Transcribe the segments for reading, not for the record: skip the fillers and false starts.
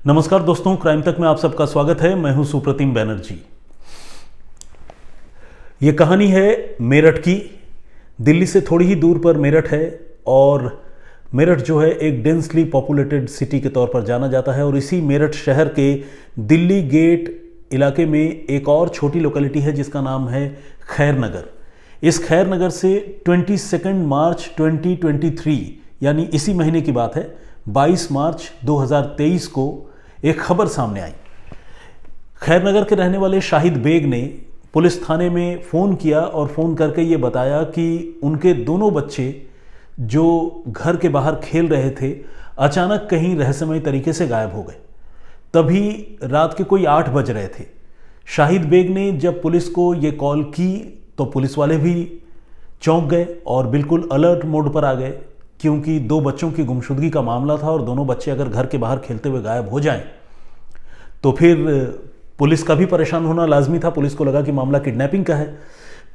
नमस्कार दोस्तों, क्राइम तक में आप सबका स्वागत है। मैं हूं सुप्रतिम बैनर्जी। ये कहानी है मेरठ की। दिल्ली से थोड़ी ही दूर पर मेरठ है और मेरठ जो है एक डेंसली पॉपुलेटेड सिटी के तौर पर जाना जाता है। और इसी मेरठ शहर के दिल्ली गेट इलाके में एक और छोटी लोकेलिटी है जिसका नाम है खैर नगर। इस खैर नगर से 22 मार्च 2023 यानी इसी महीने की बात है, 22 मार्च 2023 को एक खबर सामने आई। खैर नगर के रहने वाले शाहिद बेग ने पुलिस थाने में फ़ोन किया और फ़ोन करके ये बताया कि उनके दोनों बच्चे जो घर के बाहर खेल रहे थे अचानक कहीं रहस्यमय तरीके से गायब हो गए। तभी रात के कोई 8 बज रहे थे। शाहिद बेग ने जब पुलिस को ये कॉल की तो पुलिस वाले भी चौंक गए और बिल्कुल अलर्ट मोड पर आ गए, क्योंकि 2 बच्चों की गुमशुदगी का मामला था और दोनों बच्चे अगर घर के बाहर खेलते हुए गायब हो जाएं तो फिर पुलिस का भी परेशान होना लाजमी था। पुलिस को लगा कि मामला किडनैपिंग का है।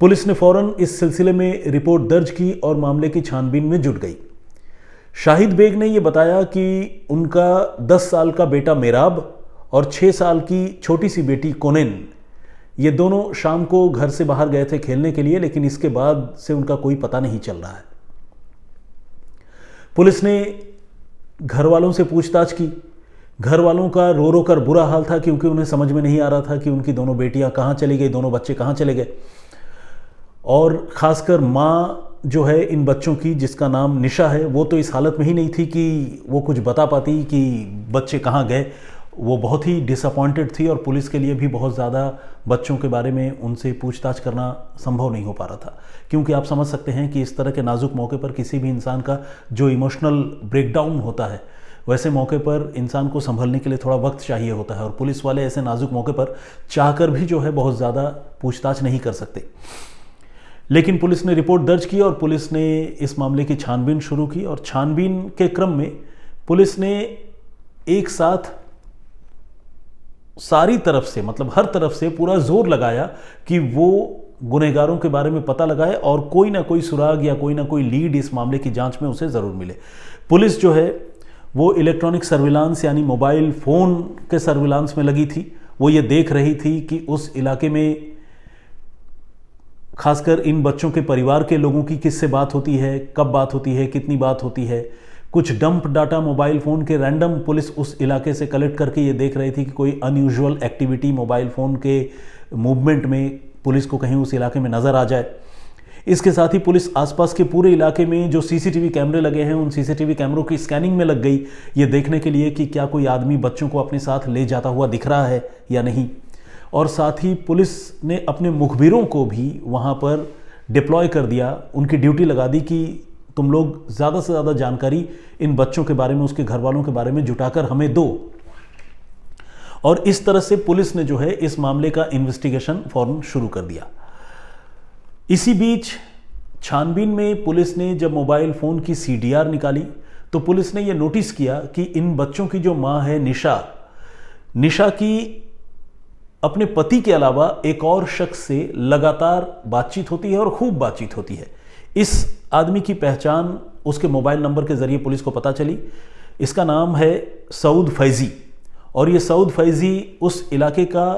पुलिस ने फौरन इस सिलसिले में रिपोर्ट दर्ज की और मामले की छानबीन में जुट गई। शाहिद बेग ने यह बताया कि उनका 10 साल का बेटा मेराब और 6 साल की छोटी सी बेटी कोनेन, ये दोनों शाम को घर से बाहर गए थे खेलने के लिए, लेकिन इसके बाद से उनका कोई पता नहीं चल रहा है। पुलिस ने घर वालों से पूछताछ की। घर वालों का रो रो कर बुरा हाल था, क्योंकि उन्हें समझ में नहीं आ रहा था कि उनकी दोनों बेटियां कहाँ चली गई, दोनों बच्चे कहाँ चले गए। और ख़ासकर माँ जो है इन बच्चों की, जिसका नाम निशा है, वो तो इस हालत में ही नहीं थी कि वो कुछ बता पाती कि बच्चे कहाँ गए। वो बहुत ही डिसअपॉइंटेड थी और पुलिस के लिए भी बहुत ज़्यादा बच्चों के बारे में उनसे पूछताछ करना संभव नहीं हो पा रहा था, क्योंकि आप समझ सकते हैं कि इस तरह के नाजुक मौके पर किसी भी इंसान का जो इमोशनल ब्रेकडाउन होता है, वैसे मौके पर इंसान को संभलने के लिए थोड़ा वक्त चाहिए होता है। और पुलिस वाले ऐसे नाजुक मौके पर चाहकर भी जो है बहुत ज़्यादा पूछताछ नहीं कर सकते। लेकिन पुलिस ने रिपोर्ट दर्ज की और पुलिस ने इस मामले की छानबीन शुरू की। और छानबीन के क्रम में पुलिस ने एक साथ सारी तरफ से, मतलब हर तरफ से पूरा जोर लगाया कि वो गुनहगारों के बारे में पता लगाए और कोई ना कोई सुराग या कोई ना कोई लीड इस मामले की जांच में उसे ज़रूर मिले। पुलिस जो है वो इलेक्ट्रॉनिक सर्विलांस यानी मोबाइल फ़ोन के सर्विलांस में लगी थी। वो ये देख रही थी कि उस इलाके में खासकर इन बच्चों के परिवार के लोगों की किससे बात होती है, कब बात होती है, कितनी बात होती है। कुछ डंप डाटा मोबाइल फ़ोन के रैंडम पुलिस उस इलाके से कलेक्ट करके ये देख रही थी कि कोई अनयूजुअल एक्टिविटी मोबाइल फ़ोन के मूवमेंट में पुलिस को कहीं उस इलाके में नज़र आ जाए। इसके साथ ही पुलिस आसपास के पूरे इलाके में जो सीसीटीवी कैमरे लगे हैं उन सीसीटीवी कैमरों की स्कैनिंग में लग गई, ये देखने के लिए कि क्या कोई आदमी बच्चों को अपने साथ ले जाता हुआ दिख रहा है या नहीं। और साथ ही पुलिस ने अपने मुखबिरों को भी वहाँ पर डिप्लॉय कर दिया, उनकी ड्यूटी लगा दी कि तुम लोग ज़्यादा से ज़्यादा जानकारी इन बच्चों के बारे में, उसके घर वालों के बारे में जुटाकर हमें दो। और इस तरह से पुलिस ने जो है इस मामले का इन्वेस्टिगेशन फौरन शुरू कर दिया। इसी बीच छानबीन में पुलिस ने जब मोबाइल फ़ोन की सीडीआर निकाली तो पुलिस ने यह नोटिस किया कि इन बच्चों की जो माँ है निशा की अपने पति के अलावा एक और शख्स से लगातार बातचीत होती है और खूब बातचीत होती है। इस आदमी की पहचान उसके मोबाइल नंबर के ज़रिए पुलिस को पता चली। इसका नाम है सऊद फैज़ी और ये सऊद फैज़ी उस इलाके का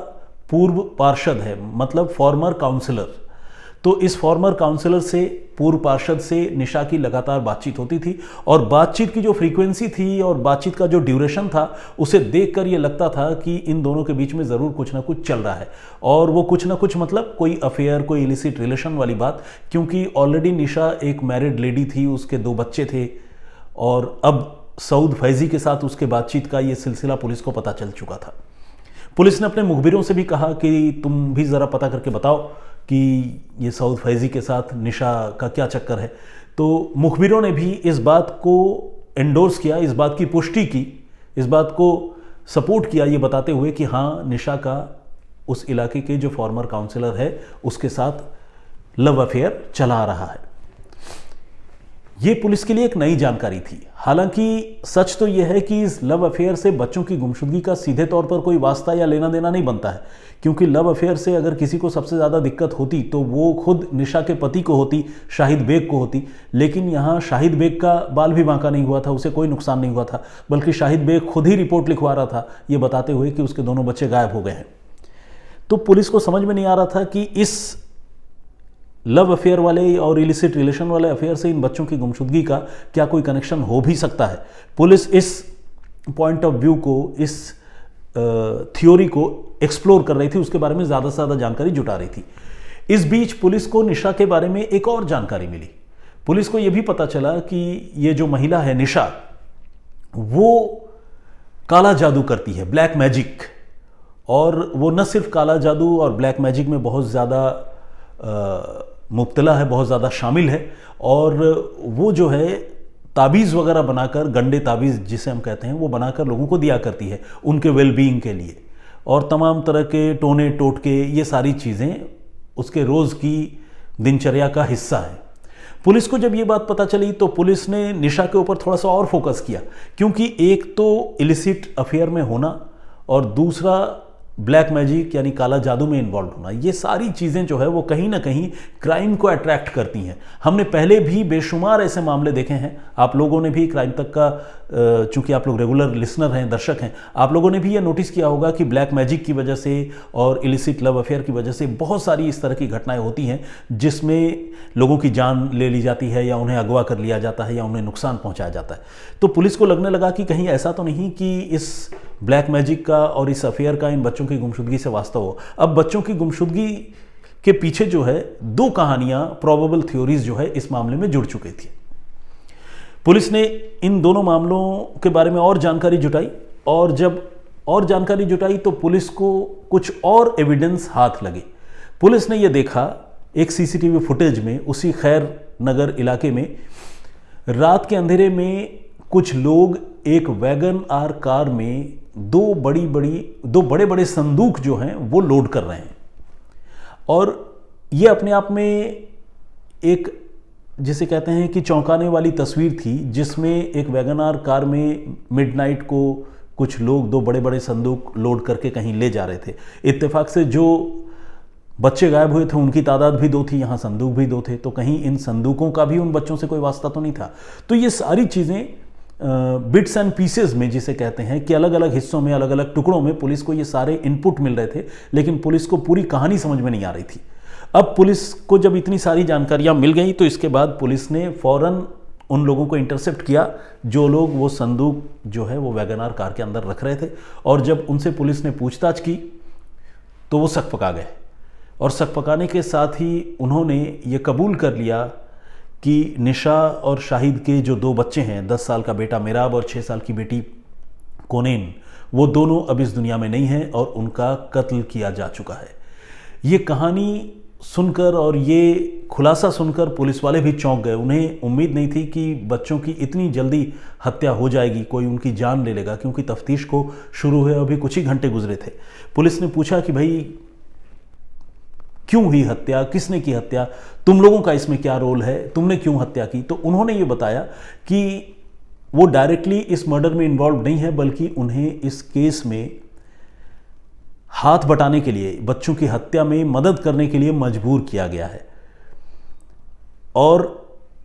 पूर्व पार्षद है, मतलब फॉर्मर काउंसलर। तो इस फॉर्मर काउंसलर से, पूर्व पार्षद से निशा की लगातार बातचीत होती थी और बातचीत की जो फ्रीक्वेंसी थी और बातचीत का जो ड्यूरेशन था, उसे देखकर ये लगता था कि इन दोनों के बीच में ज़रूर कुछ ना कुछ चल रहा है। और वो कुछ ना कुछ मतलब कोई अफेयर, कोई इलिसिट रिलेशन वाली बात, क्योंकि ऑलरेडी निशा एक मैरिड लेडी थी, उसके 2 बच्चे थे और अब सऊद फैज़ी के साथ उसके बातचीत का ये सिलसिला पुलिस को पता चल चुका था। पुलिस ने अपने मुखबिरों से भी कहा कि तुम भी ज़रा पता करके बताओ कि ये सऊद फैज़ी के साथ निशा का क्या चक्कर है। तो मुखबिरों ने भी इस बात को एंडोर्स किया, इस बात की पुष्टि की, इस बात को सपोर्ट किया, ये बताते हुए कि हाँ, निशा का उस इलाके के जो फॉर्मर काउंसलर है उसके साथ लव अफेयर चला आ रहा है। ये पुलिस के लिए एक नई जानकारी थी। हालांकि सच तो यह है कि इस लव अफेयर से बच्चों की गुमशुदगी का सीधे तौर पर कोई वास्ता या लेना देना नहीं बनता है, क्योंकि लव अफेयर से अगर किसी को सबसे ज़्यादा दिक्कत होती तो वो खुद निशा के पति को होती, शाहिद बेग को होती। लेकिन यहाँ शाहिद बेग का बाल भी बांका नहीं हुआ था, उसे कोई नुकसान नहीं हुआ था, बल्कि शाहिद बेग खुद ही रिपोर्ट लिखवा रहा था ये बताते हुए कि उसके दोनों बच्चे गायब हो गए हैं। तो पुलिस को समझ में नहीं आ रहा था कि इस लव अफेयर वाले और इलिसिट रिलेशन वाले अफेयर से इन बच्चों की गुमशुदगी का क्या कोई कनेक्शन हो भी सकता है। पुलिस इस पॉइंट ऑफ व्यू को, इस थ्योरी को एक्सप्लोर कर रही थी, उसके बारे में ज़्यादा से ज़्यादा जानकारी जुटा रही थी। इस बीच पुलिस को निशा के बारे में एक और जानकारी मिली। पुलिस को यह भी पता चला कि ये जो महिला है निशा, वो काला जादू करती है, ब्लैक मैजिक। और वो न सिर्फ काला जादू और ब्लैक मैजिक में बहुत ज़्यादा मुब्तला है, बहुत ज़्यादा शामिल है, और वो जो है ताबीज़ वगैरह बनाकर, गंडे ताबीज़ जिसे हम कहते हैं, वो बनाकर लोगों को दिया करती है उनके वेलबींग के लिए। और तमाम तरह के टोने टोटके, ये सारी चीज़ें उसके रोज़ की दिनचर्या का हिस्सा है। पुलिस को जब ये बात पता चली तो पुलिस ने निशा के ऊपर थोड़ा सा और फोकस किया, क्योंकि एक तो इलिसिट अफेयर में होना और दूसरा ब्लैक मैजिक यानी काला जादू में इन्वॉल्व होना, ये सारी चीज़ें जो है वो कहीं ना कहीं क्राइम को अट्रैक्ट करती हैं। हमने पहले भी बेशुमार ऐसे मामले देखे हैं, आप लोगों ने भी क्राइम तक का, चूंकि आप लोग रेगुलर लिसनर हैं, दर्शक हैं, आप लोगों ने भी ये नोटिस किया होगा कि ब्लैक मैजिक की वजह से और इलिसिट लव अफेयर की वजह से बहुत सारी इस तरह की घटनाएं होती हैं जिसमें लोगों की जान ले ली जाती है या उन्हें अगवा कर लिया जाता है या उन्हें नुकसान पहुंचाया जाता है। तो पुलिस को लगने लगा कि कहीं ऐसा तो नहीं कि इस ब्लैक मैजिक का और इस अफेयर का इन बच्चों की गुमशुदगी से वास्ता हो। अब बच्चों की गुमशुदगी के पीछे जो है दो कहानियां, प्रोबेबल थ्योरीज जो है इस मामले में जुड़ चुकी थी। पुलिस ने इन दोनों मामलों के बारे में और जानकारी जुटाई, और जब और जानकारी जुटाई तो पुलिस को कुछ और एविडेंस हाथ लगे। पुलिस ने यह देखा एक सीसीटीवी फुटेज में, उसी खैर नगर इलाके में रात के अंधेरे में कुछ लोग एक वैगन आर कार में दो बड़े बड़े संदूक जो हैं वो लोड कर रहे हैं। और ये अपने आप में एक, जिसे कहते हैं कि चौंकाने वाली तस्वीर थी, जिसमें एक वैगन आर कार में मिडनाइट को कुछ लोग दो बड़े बड़े संदूक लोड करके कहीं ले जा रहे थे। इत्तेफाक से जो बच्चे गायब हुए थे उनकी तादाद भी दो थी, यहाँ संदूक भी दो थे, तो कहीं इन संदूकों का भी उन बच्चों से कोई वास्ता तो नहीं था। तो ये सारी चीज़ें बिट्स एंड पीसेस में, जिसे कहते हैं कि अलग अलग हिस्सों में, अलग अलग टुकड़ों में पुलिस को ये सारे इनपुट मिल रहे थे, लेकिन पुलिस को पूरी कहानी समझ में नहीं आ रही थी। अब पुलिस को जब इतनी सारी जानकारियां मिल गई तो इसके बाद पुलिस ने फौरन उन लोगों को इंटरसेप्ट किया जो लोग वो संदूक जो है वो वैगन आर कार के अंदर रख रहे थे। और जब उनसे पुलिस ने पूछताछ की तो वो सक पका गए, और सक पकाने के साथ ही उन्होंने ये कबूल कर लिया कि निशा और शाहिद के जो दो बच्चे हैं, 10 साल का बेटा मेराब और 6 साल की बेटी कोनेन, वो दोनों अब इस दुनिया में नहीं हैं और उनका कत्ल किया जा चुका है। ये कहानी सुनकर और ये खुलासा सुनकर पुलिस वाले भी चौंक गए। उन्हें उम्मीद नहीं थी कि बच्चों की इतनी जल्दी हत्या हो जाएगी, कोई उनकी जान ले लेगा, क्योंकि तफ्तीश को शुरू हुए अभी कुछ ही घंटे गुजरे थे। पुलिस ने पूछा कि भाई क्यों हुई हत्या, किसने की हत्या, तुम लोगों का इसमें क्या रोल है, तुमने क्यों हत्या की? तो उन्होंने ये बताया कि वो डायरेक्टली इस मर्डर में इन्वॉल्व नहीं है, बल्कि उन्हें इस केस में हाथ बटाने के लिए, बच्चों की हत्या में मदद करने के लिए मजबूर किया गया है। और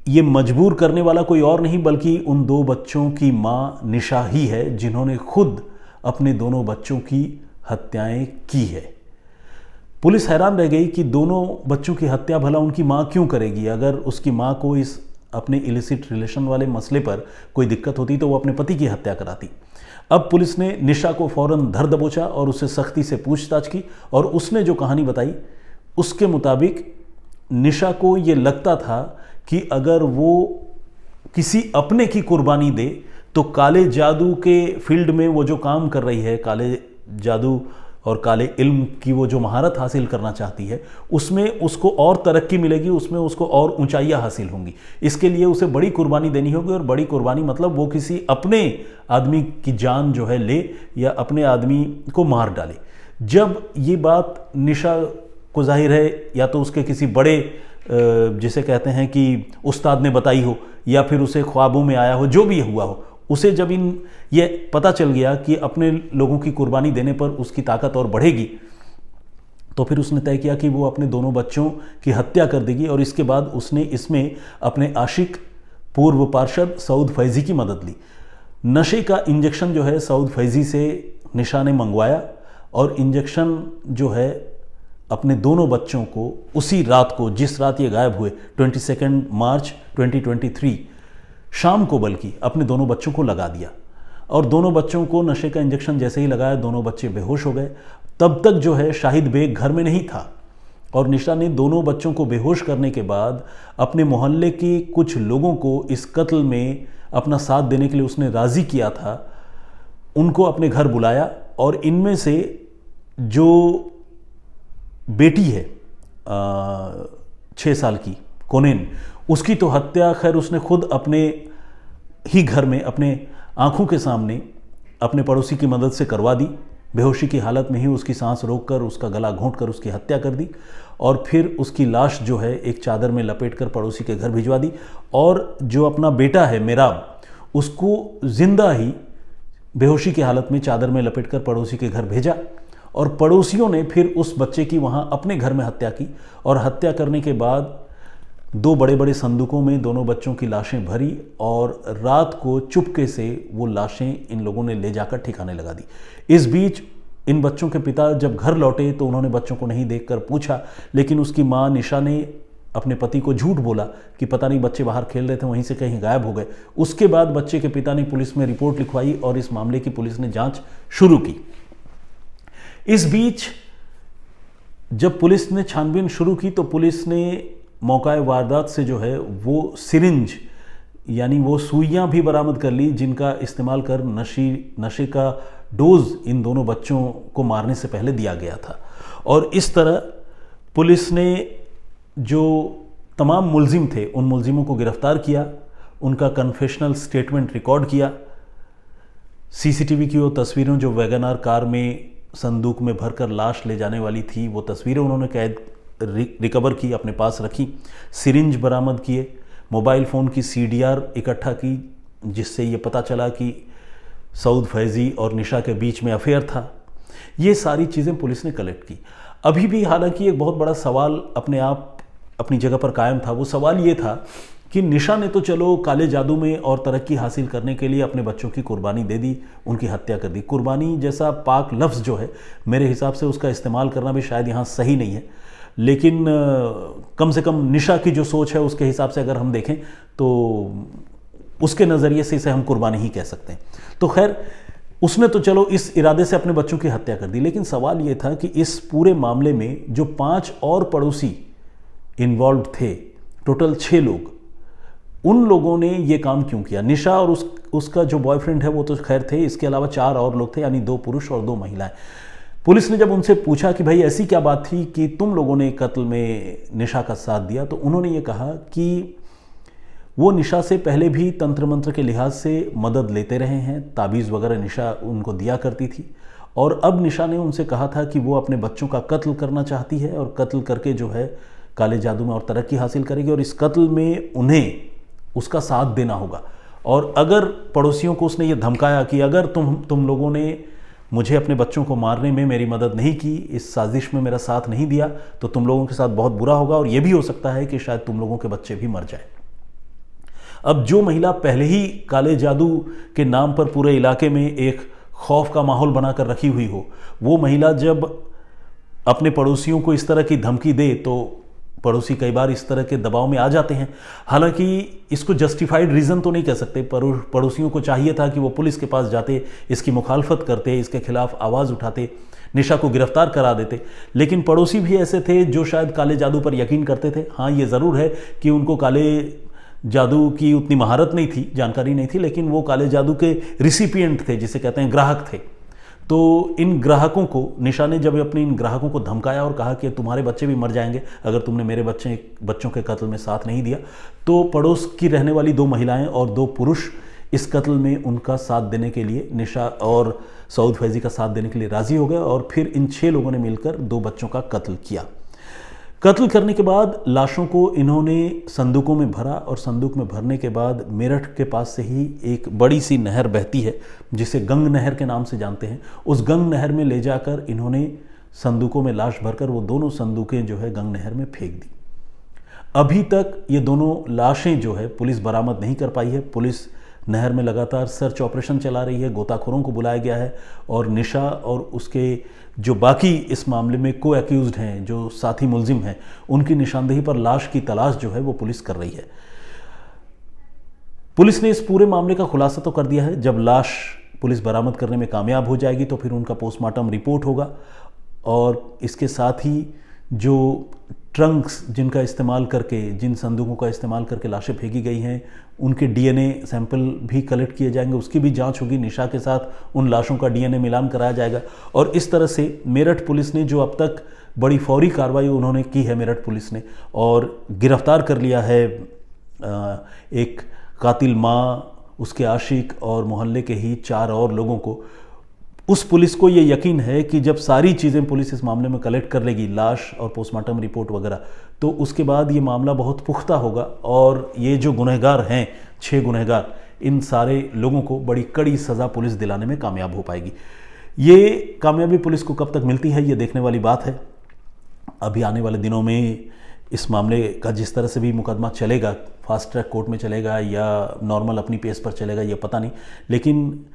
ये मजबूर करने वाला कोई और नहीं बल्कि उन दो बच्चों की मां निशा ही है, जिन्होंने खुद अपने दोनों बच्चों की हत्याएं की है। पुलिस हैरान रह गई कि दोनों बच्चों की हत्या भला उनकी मां क्यों करेगी। अगर उसकी मां को इस अपने इलिसिट रिलेशन वाले मसले पर कोई दिक्कत होती तो वो अपने पति की हत्या कराती। अब पुलिस ने निशा को फौरन धर दबोचा और उससे सख्ती से पूछताछ की, और उसने जो कहानी बताई उसके मुताबिक निशा को ये लगता था कि अगर वो किसी अपने की कुर्बानी दे तो काले जादू के फील्ड में वो जो काम कर रही है, काले जादू और काले इल्म की वो जो महारत हासिल करना चाहती है, उसमें उसको और तरक्की मिलेगी, उसमें उसको और ऊंचाइयां हासिल होंगी। इसके लिए उसे बड़ी कुर्बानी देनी होगी, और बड़ी कुर्बानी मतलब वो किसी अपने आदमी की जान जो है ले या अपने आदमी को मार डाले। जब ये बात निशा को जाहिर है या तो उसके किसी बड़े जिसे कहते हैं कि उस्ताद ने बताई हो या फिर उसे ख्वाबों में आया हो, जो भी हुआ हो, उसे जब ये पता चल गया कि अपने लोगों की कुर्बानी देने पर उसकी ताकत और बढ़ेगी, तो फिर उसने तय किया कि वो अपने दोनों बच्चों की हत्या कर देगी। और इसके बाद उसने इसमें अपने आशिक पूर्व पार्षद सऊद फैज़ी की मदद ली। नशे का इंजेक्शन जो है सऊद फैज़ी से निशा ने मंगवाया और इंजेक्शन जो है अपने दोनों बच्चों को उसी रात को, जिस रात ये गायब हुए 22 मार्च 2023 शाम को, बल्कि अपने दोनों बच्चों को लगा दिया। और दोनों बच्चों को नशे का इंजेक्शन जैसे ही लगाया, दोनों बच्चे बेहोश हो गए। तब तक जो है शाहिद बेग घर में नहीं था और निशा ने दोनों बच्चों को बेहोश करने के बाद अपने मोहल्ले के कुछ लोगों को इस कत्ल में अपना साथ देने के लिए उसने राज़ी किया था। उनको अपने घर बुलाया और इनमें से जो बेटी है 6 साल की कोनेन, उसकी तो हत्या खैर उसने खुद अपने ही घर में अपने आंखों के सामने अपने पड़ोसी की मदद से करवा दी। बेहोशी की हालत में ही उसकी सांस रोककर, उसका गला घोंटकर उसकी हत्या कर दी और फिर उसकी लाश जो है एक चादर में लपेटकर पड़ोसी के घर भिजवा दी। और जो अपना बेटा है मेराब, उसको जिंदा ही बेहोशी की हालत में चादर में लपेटकर पड़ोसी के घर भेजा और पड़ोसियों ने फिर उस बच्चे की वहाँ अपने घर में हत्या की। और हत्या करने के बाद 2 बड़े बड़े संदूकों में दोनों बच्चों की लाशें भरी और रात को चुपके से वो लाशें इन लोगों ने ले जाकर ठिकाने लगा दी। इस बीच इन बच्चों के पिता जब घर लौटे तो उन्होंने बच्चों को नहीं देखकर पूछा, लेकिन उसकी माँ निशा ने अपने पति को झूठ बोला कि पता नहीं बच्चे बाहर खेल रहे थे, वहीं से कहीं गायब हो गए। उसके बाद बच्चे के पिता ने पुलिस में रिपोर्ट लिखवाई और इस मामले की पुलिस ने जांच शुरू की। इस बीच जब पुलिस ने छानबीन शुरू की तो पुलिस ने मौका वारदात से जो है वो सिरिंज यानी वो सुइयां भी बरामद कर ली जिनका इस्तेमाल कर नशे का डोज इन दोनों बच्चों को मारने से पहले दिया गया था। और इस तरह पुलिस ने जो तमाम मुलजिम थे उन मुलजिमों को गिरफ्तार किया, उनका कन्फेशनल स्टेटमेंट रिकॉर्ड किया। सीसीटीवी की वो तस्वीरें जो वैगनार कार में संदूक में भरकर लाश ले जाने वाली थी, वो तस्वीरें उन्होंने कैद रिकवर की, अपने पास रखी। सिरिंज बरामद किए, मोबाइल फ़ोन की CDR इकट्ठा की जिससे ये पता चला कि सऊद फैज़ी और निशा के बीच में अफेयर था। ये सारी चीज़ें पुलिस ने कलेक्ट की। अभी भी हालांकि एक बहुत बड़ा सवाल अपने आप अपनी जगह पर कायम था। वो सवाल ये था कि निशा ने तो चलो काले जादू में और तरक्की हासिल करने के लिए अपने बच्चों की कुर्बानी दे दी, उनकी हत्या कर दी। कुर्बानी जैसा पाक लफ्ज़ जो है मेरे हिसाब से उसका इस्तेमाल करना भी शायद यहाँ सही नहीं है, लेकिन कम से कम निशा की जो सोच है उसके हिसाब से अगर हम देखें तो उसके नज़रिए से इसे हम कुर्बानी ही कह सकते हैं। तो खैर उसने तो चलो इस इरादे से अपने बच्चों की हत्या कर दी, लेकिन सवाल ये था कि इस पूरे मामले में जो 5 और पड़ोसी इन्वॉल्व थे, टोटल 6 लोग, उन लोगों ने ये काम क्यों किया? निशा और उसका जो बॉयफ्रेंड है वो तो खैर थे, इसके अलावा 4 और लोग थे, यानी 2 पुरुष और 2 महिलाएं। पुलिस ने जब उनसे पूछा कि भाई ऐसी क्या बात थी कि तुम लोगों ने कत्ल में निशा का साथ दिया, तो उन्होंने ये कहा कि वो निशा से पहले भी तंत्र मंत्र के लिहाज से मदद लेते रहे हैं, ताबीज़ वगैरह निशा उनको दिया करती थी और अब निशा ने उनसे कहा था कि वो अपने बच्चों का कत्ल करना चाहती है और कत्ल करके जो है काले जादू में और तरक्की हासिल करेगी और इस कत्ल में उन्हें उसका साथ देना होगा। और अगर पड़ोसियों को उसने ये धमकाया कि अगर तुम लोगों ने मुझे अपने बच्चों को मारने में मेरी मदद नहीं की, इस साजिश में मेरा साथ नहीं दिया, तो तुम लोगों के साथ बहुत बुरा होगा और ये भी हो सकता है कि शायद तुम लोगों के बच्चे भी मर जाए। अब जो महिला पहले ही काले जादू के नाम पर पूरे इलाके में एक खौफ का माहौल बनाकर रखी हुई हो, वो महिला जब अपने पड़ोसियों को इस तरह की धमकी दे तो पड़ोसी कई बार इस तरह के दबाव में आ जाते हैं। हालांकि इसको जस्टिफाइड रीज़न तो नहीं कह सकते, पड़ोसियों को चाहिए था कि वो पुलिस के पास जाते, इसकी मुखालफत करते, इसके खिलाफ आवाज़ उठाते, निशा को गिरफ्तार करा देते। लेकिन पड़ोसी भी ऐसे थे जो शायद काले जादू पर यकीन करते थे। हाँ, ये ज़रूर है कि उनको काले जादू की उतनी महारत नहीं थी, जानकारी नहीं थी, लेकिन वो काले जादू के रिसिपिएंट थे, जिसे कहते हैं ग्राहक थे। तो इन ग्राहकों को निशा ने जब अपने इन ग्राहकों को धमकाया और कहा कि तुम्हारे बच्चे भी मर जाएंगे अगर तुमने मेरे बच्चों के कत्ल में साथ नहीं दिया, तो पड़ोस की रहने वाली 2 महिलाएं और 2 पुरुष इस कत्ल में उनका साथ देने के लिए, निशा और सऊद फैज़ी का साथ देने के लिए राज़ी हो गए और फिर इन 6 लोगों ने मिलकर 2 बच्चों का कत्ल किया। कत्ल करने के बाद लाशों को इन्होंने संदूकों में भरा और संदूक में भरने के बाद मेरठ के पास से ही एक बड़ी सी नहर बहती है जिसे गंग नहर के नाम से जानते हैं, उस गंग नहर में ले जाकर इन्होंने संदूकों में लाश भरकर वो दोनों संदूकें जो है गंग नहर में फेंक दी। अभी तक ये दोनों लाशें जो है पुलिस बरामद नहीं कर पाई है। पुलिस नहर में लगातार सर्च ऑपरेशन चला रही है, गोताखोरों को बुलाया गया है और निशा और उसके जो बाकी इस मामले में को एक्यूज्ड हैं, जो साथी मुलजिम हैं, उनकी निशानदेही पर लाश की तलाश जो है वो पुलिस कर रही है। पुलिस ने इस पूरे मामले का खुलासा तो कर दिया है। जब लाश पुलिस बरामद करने में कामयाब हो जाएगी तो फिर उनका पोस्टमार्टम रिपोर्ट होगा और इसके साथ ही जो ट्रंक्स जिनका इस्तेमाल करके, जिन संदूकों का इस्तेमाल करके लाशें फेंकी गई हैं, उनके डीएनए सैंपल भी कलेक्ट किए जाएंगे, उसकी भी जांच होगी। निशा के साथ उन लाशों का डीएनए मिलान कराया जाएगा और इस तरह से मेरठ पुलिस ने जो अब तक बड़ी फौरी कार्रवाई उन्होंने की है मेरठ पुलिस ने, और गिरफ्तार कर लिया है एक कातिल माँ, उसके आशिक और मोहल्ले के ही 4 और लोगों को। उस पुलिस को ये यकीन है कि जब सारी चीज़ें पुलिस इस मामले में कलेक्ट कर लेगी, लाश और पोस्टमार्टम रिपोर्ट वगैरह, तो उसके बाद ये मामला बहुत पुख्ता होगा और ये जो गुनहगार हैं, 6 गुनहगार, इन सारे लोगों को बड़ी कड़ी सज़ा पुलिस दिलाने में कामयाब हो पाएगी। ये कामयाबी पुलिस को कब तक मिलती है ये देखने वाली बात है। अभी आने वाले दिनों में इस मामले का जिस तरह से भी मुकदमा चलेगा, फास्ट ट्रैक कोर्ट में चलेगा या नॉर्मल अपनी पेस पर चलेगा ये पता नहीं, लेकिन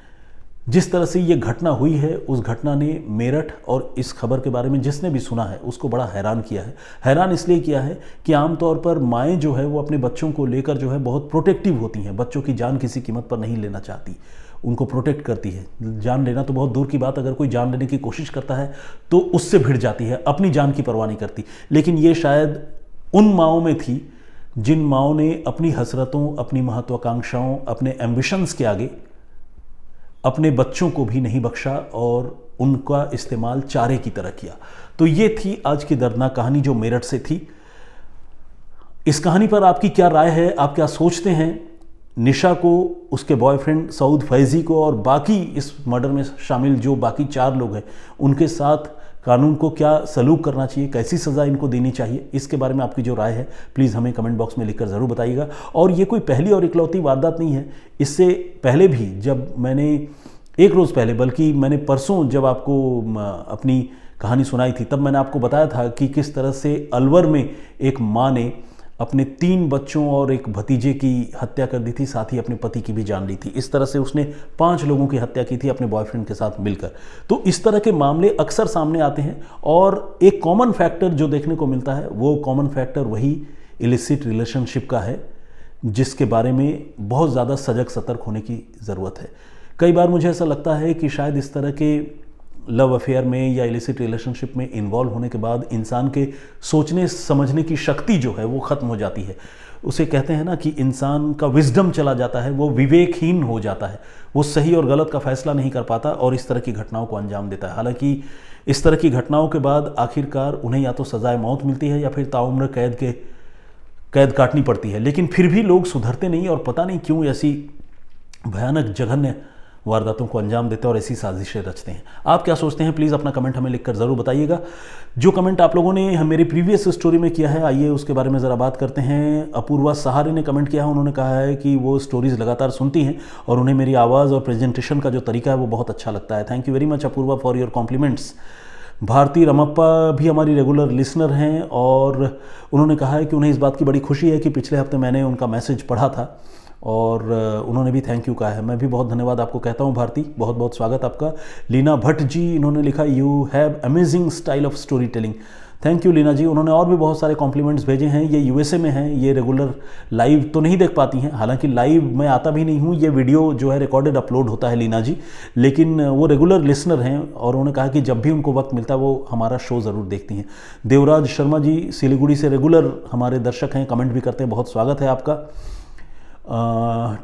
जिस तरह से ये घटना हुई है उस घटना ने मेरठ और इस खबर के बारे में जिसने भी सुना है उसको बड़ा हैरान किया है। हैरान इसलिए किया है कि आमतौर पर माएँ जो है वो अपने बच्चों को लेकर जो है बहुत प्रोटेक्टिव होती हैं, बच्चों की जान किसी कीमत पर नहीं लेना चाहती, उनको प्रोटेक्ट करती है। जान लेना तो बहुत दूर की बात, अगर कोई जान लेने की कोशिश करता है तो उससे भिड़ जाती है, अपनी जान की परवाह नहीं करती। लेकिन ये शायद उन माँओं में थी जिन माँओं ने अपनी हसरतों, अपनी महत्वाकांक्षाओं, अपने एम्बिशंस के आगे अपने बच्चों को भी नहीं बख्शा और उनका इस्तेमाल चारे की तरह किया। तो ये थी आज की दर्दनाक कहानी जो मेरठ से थी। इस कहानी पर आपकी क्या राय है, आप क्या सोचते हैं? निशा को, उसके बॉयफ्रेंड सऊद फैज़ी को और बाकी इस मर्डर में शामिल जो बाकी 4 लोग हैं उनके साथ कानून को क्या सलूक करना चाहिए, कैसी सज़ा इनको देनी चाहिए, इसके बारे में आपकी जो राय है प्लीज़ हमें कमेंट बॉक्स में लिखकर ज़रूर बताइएगा। और ये कोई पहली और इकलौती वारदात नहीं है। इससे पहले भी जब मैंने एक रोज़ पहले, बल्कि मैंने परसों जब आपको अपनी कहानी सुनाई थी तब मैंने आपको बताया था कि किस तरह से अलवर में एक माँ ने अपने 3 बच्चों और एक भतीजे की हत्या कर दी थी, साथ ही अपने पति की भी जान ली थी। इस तरह से उसने 5 लोगों की हत्या की थी अपने बॉयफ्रेंड के साथ मिलकर। तो इस तरह के मामले अक्सर सामने आते हैं और एक कॉमन फैक्टर जो देखने को मिलता है वो कॉमन फैक्टर वही इलिसिट रिलेशनशिप का है, जिसके बारे में बहुत ज़्यादा सजग सतर्क होने की ज़रूरत है। कई बार मुझे ऐसा लगता है कि शायद इस तरह के लव अफेयर में या इलिसिट रिलेशनशिप में इन्वॉल्व होने के बाद इंसान के सोचने समझने की शक्ति जो है वो ख़त्म हो जाती है। उसे कहते हैं ना कि इंसान का विजडम चला जाता है, वो विवेकहीन हो जाता है, वो सही और गलत का फैसला नहीं कर पाता और इस तरह की घटनाओं को अंजाम देता है। हालांकि इस तरह की घटनाओं के बाद आखिरकार उन्हें या तो सजाए मौत मिलती है या फिर ताउम्र कैद काटनी पड़ती है, लेकिन फिर भी लोग सुधरते नहीं और पता नहीं क्यों ऐसी भयानक जघन्य वारदातों को अंजाम देते हैं और ऐसी साजिशें रचते हैं। आप क्या सोचते हैं प्लीज़ अपना कमेंट हमें लिखकर ज़रूर बताइएगा। जो कमेंट आप लोगों ने मेरी प्रीवियस स्टोरी में किया है, आइए उसके बारे में ज़रा बात करते हैं। अपूर्वा सहारे ने कमेंट किया है, उन्होंने कहा है कि वो स्टोरीज़ लगातार सुनती हैं और उन्हें मेरी आवाज़ और प्रेजेंटेशन का जो तरीका है वो बहुत अच्छा लगता है। Thank you very much Apoorva for your compliments. Bharti Ramappa भी हमारी रेगुलर लिसनर हैं और उन्होंने कहा है कि उन्हें इस बात की बड़ी खुशी है कि पिछले हफ्ते मैंने उनका मैसेज पढ़ा था और उन्होंने भी थैंक यू कहा है। मैं भी बहुत धन्यवाद आपको कहता हूँ भारती, बहुत बहुत स्वागत आपका। लीना भट्ट जी, इन्होंने लिखा you have amazing style of story telling. Thank you Leena ji. उन्होंने और भी बहुत सारे कॉम्प्लीमेंट्स भेजे हैं। ये यूएसए में हैं, ये रेगुलर लाइव तो नहीं देख पाती हैं, हालांकि लाइव मैं आता भी नहीं हूँ, ये वीडियो जो है रिकॉर्डेड अपलोड होता है लीना जी, लेकिन वो रेगुलर लिसनर हैं और उन्होंने कहा कि जब भी उनको वक्त मिलता है वो हमारा शो ज़रूर देखती हैं। देवराज शर्मा जी सिलीगुड़ी से रेगुलर हमारे दर्शक हैं, कमेंट भी करते हैं, बहुत स्वागत है आपका।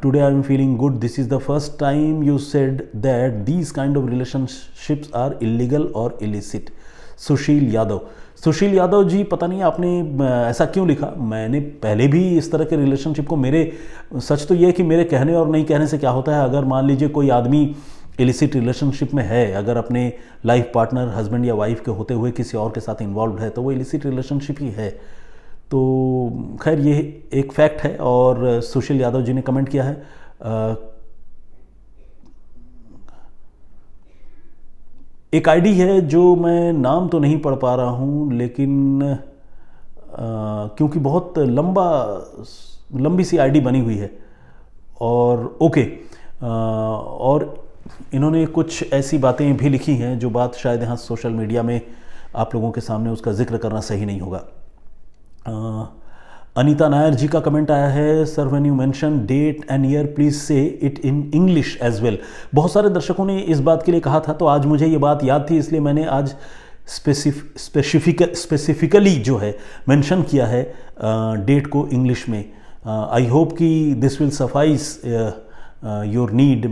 Today I am feeling good. This is the first time you said that these kind of relationships are illegal or illicit. सुशील यादव। सुशील यादव जी, पता नहीं आपने ऐसा क्यों लिखा। मैंने पहले भी इस तरह के रिलेशनशिप को, मेरे सच तो ये है कि मेरे कहने और नहीं कहने से क्या होता है, अगर मान लीजिए कोई आदमी इलिसिट रिलेशनशिप में है, अगर अपने लाइफ पार्टनर हस्बैंड या वाइफ के होते हुए किसी और के साथ इन्वॉल्व है तो वो इलिसिट रिलेशनशिप ही है। तो खैर ये एक फैक्ट है। और सुशील यादव जी ने कमेंट किया है एक आईडी है जो मैं नाम तो नहीं पढ़ पा रहा हूँ, लेकिन क्योंकि बहुत लंबी सी आईडी बनी हुई है और ओके, और इन्होंने कुछ ऐसी बातें भी लिखी हैं जो बात शायद यहाँ सोशल मीडिया में आप लोगों के सामने उसका जिक्र करना सही नहीं होगा। अनीता नायर जी का कमेंट आया है, sir when you mention date and year please say it in English as well. बहुत सारे दर्शकों ने इस बात के लिए कहा था, तो आज मुझे ये बात याद थी, इसलिए मैंने आज स्पेसिफिकली जो है मेंशन किया है डेट को इंग्लिश में। आई होप कि this will suffice your need,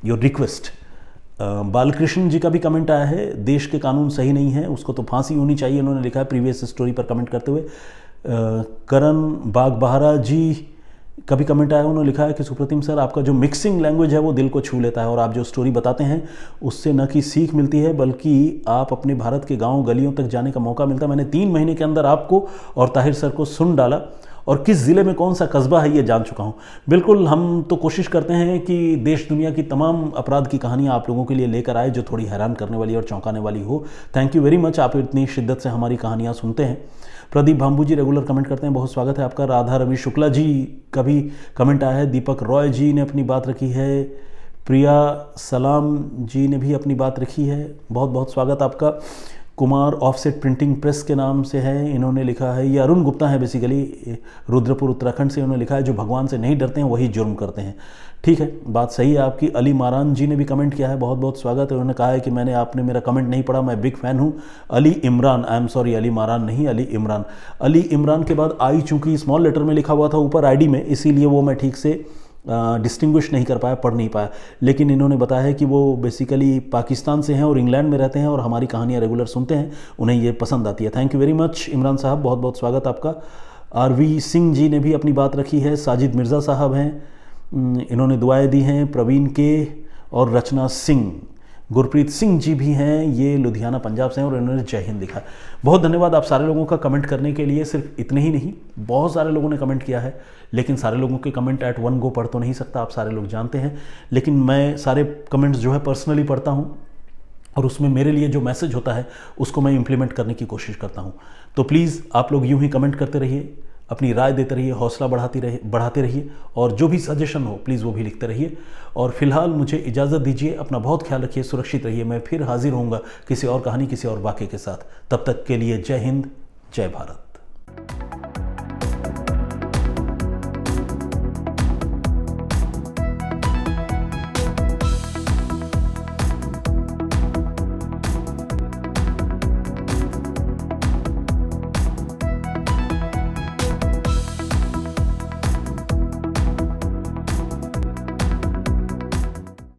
your request. Balakrishna ji का भी कमेंट आया है, देश के कानून सही नहीं है, उसको तो फांसी होनी चाहिए, उन्होंने लिखा है प्रीवियस स्टोरी पर कमेंट करते हुए। करण बागबहारा जी का भी कमेंट आया, उन्होंने लिखा है कि सुप्रतिम सर आपका जो मिक्सिंग लैंग्वेज है वो दिल को छू लेता है और आप जो स्टोरी बताते हैं उससे न कि सीख मिलती है बल्कि आप अपने भारत के गाँव गलियों तक जाने का मौका मिलता है। मैंने 3 महीने के अंदर आपको और ताहिर सर को सुन डाला और किस ज़िले में कौन सा कस्बा है ये जान चुका हूँ। बिल्कुल, हम तो कोशिश करते हैं कि देश दुनिया की तमाम अपराध की कहानियाँ आप लोगों के लिए लेकर आए जो थोड़ी हैरान करने वाली और चौंकाने वाली हो। थैंक यू वेरी मच, आप इतनी शिद्दत से हमारी कहानियाँ सुनते हैं। प्रदीप भाम्बू जी रेगुलर कमेंट करते हैं, बहुत स्वागत है आपका। राधा रवि शुक्ला जी का भी कमेंट आया है। दीपक रॉय जी ने अपनी बात रखी है। प्रिया सलाम जी ने भी अपनी बात रखी है, बहुत बहुत स्वागत आपका। कुमार ऑफसेट प्रिंटिंग प्रेस के नाम से है, इन्होंने लिखा है, ये अरुण गुप्ता है बेसिकली, रुद्रपुर उत्तराखंड से, इन्होंने लिखा है जो भगवान से नहीं डरते हैं वही जुर्म करते हैं। ठीक है, बात सही है आपकी। अली मारान जी ने भी कमेंट किया है, बहुत बहुत स्वागत है। उन्होंने कहा है कि आपने मेरा कमेंट नहीं पढ़ा, मैं बिग फैन हूँ। Ali Imran, I am sorry, Ali Maran नहीं, अली इमरान। अली इमरान के बाद आई चूँकि स्मॉल लेटर में लिखा हुआ था ऊपर आईडी में, इसीलिए वो मैं ठीक से डिस्टिंग्विश नहीं कर पाया, पढ़ नहीं पाया, लेकिन इन्होंने बताया है कि वो बेसिकली पाकिस्तान से हैं और इंग्लैंड में रहते हैं और हमारी कहानियाँ रेगुलर सुनते हैं, उन्हें ये पसंद आती है। Thank you very much Imran साहब, बहुत बहुत स्वागत आपका। आरवी सिंह जी ने भी अपनी बात रखी है। साजिद मिर्ज़ा साहब हैं, इन्होंने दुआएं दी हैं। प्रवीण के और रचना सिंह, गुरप्रीत सिंह जी भी हैं, ये लुधियाना पंजाब से हैं और इन्होंने जय हिंद लिखा। बहुत धन्यवाद आप सारे लोगों का कमेंट करने के लिए। सिर्फ इतने ही नहीं, बहुत सारे लोगों ने कमेंट किया है, लेकिन सारे लोगों के कमेंट एट वन गो पढ़ तो नहीं सकता, आप सारे लोग जानते हैं, लेकिन मैं सारे कमेंट्स जो है पर्सनली पढ़ता हूँ और उसमें मेरे लिए जो मैसेज होता है उसको मैं इम्प्लीमेंट करने की कोशिश करता हूँ। तो प्लीज़ आप लोग यूँ ही कमेंट करते रहिए, अपनी राय देते रहिए, हौसला बढ़ाते रहिए और जो भी सजेशन हो प्लीज़ वो भी लिखते रहिए। और फिलहाल मुझे इजाज़त दीजिए, अपना बहुत ख्याल रखिए, सुरक्षित रहिए। मैं फिर हाजिर होऊंगा किसी और कहानी, किसी और वाक़े के साथ। तब तक के लिए जय हिंद, जय भारत।